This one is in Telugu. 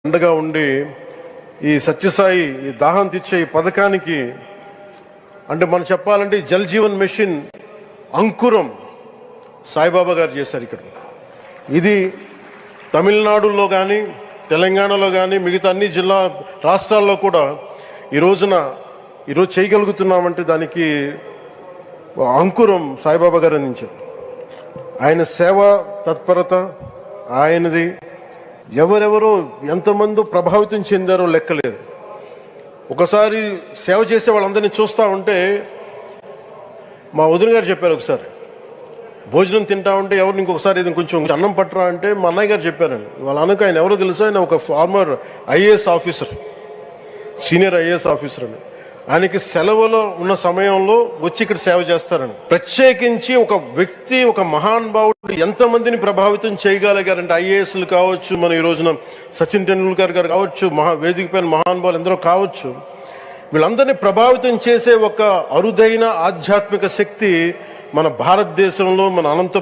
అండగా ఉండి ఈ సత్యసాయి ఈ దాహం తీర్చే ఈ పథకానికి అంటే మనం చెప్పాలంటే ఈ జల్ జీవన్ మిషన్ అంకురం సాయిబాబా గారు చేశారు. ఇక్కడ ఇది తమిళనాడులో కానీ తెలంగాణలో కానీ మిగతా అన్ని రాష్ట్రాల్లో కూడా ఈరోజు చేయగలుగుతున్నామంటే దానికి అంకురం సాయిబాబా గారు అందించారు. ఆయన సేవ తత్పరత ఆయనది ఎవరెవరో ఎంతమంది ప్రభావితం చెందారో లెక్కలేదు. ఒకసారి సేవ చేసే వాళ్ళందరినీ చూస్తూ ఉంటే మా వదిన గారు చెప్పారు, ఒకసారి భోజనం తింటా ఉంటే ఎవరిని ఇంకొకసారి ఇది కొంచెం అన్నం పట్టరా అంటే మా అన్నయ్య గారు చెప్పారండి. వాళ్ళ అన్నకు ఆయన ఎవరో తెలుసు, ఆయన ఒక farmer IAS officer, senior IAS officer అని. ఆయనకి సెలవులో ఉన్న సమయంలో వచ్చి ఇక్కడ సేవ చేస్తారని. ప్రత్యేకించి ఒక వ్యక్తి, ఒక మహానుభావుడు ఎంతమందిని ప్రభావితం చేయగలిగారంటే ఐఏఎస్లు కావచ్చు, మన ఈ రోజున సచిన్ టెండూల్కర్ గారు కావచ్చు, వేదిక పైన మహానుభావులు ఎందరో కావచ్చు, వీళ్ళందరినీ ప్రభావితం చేసే ఒక అరుదైన ఆధ్యాత్మిక శక్తి మన భారతదేశంలో మన అనంత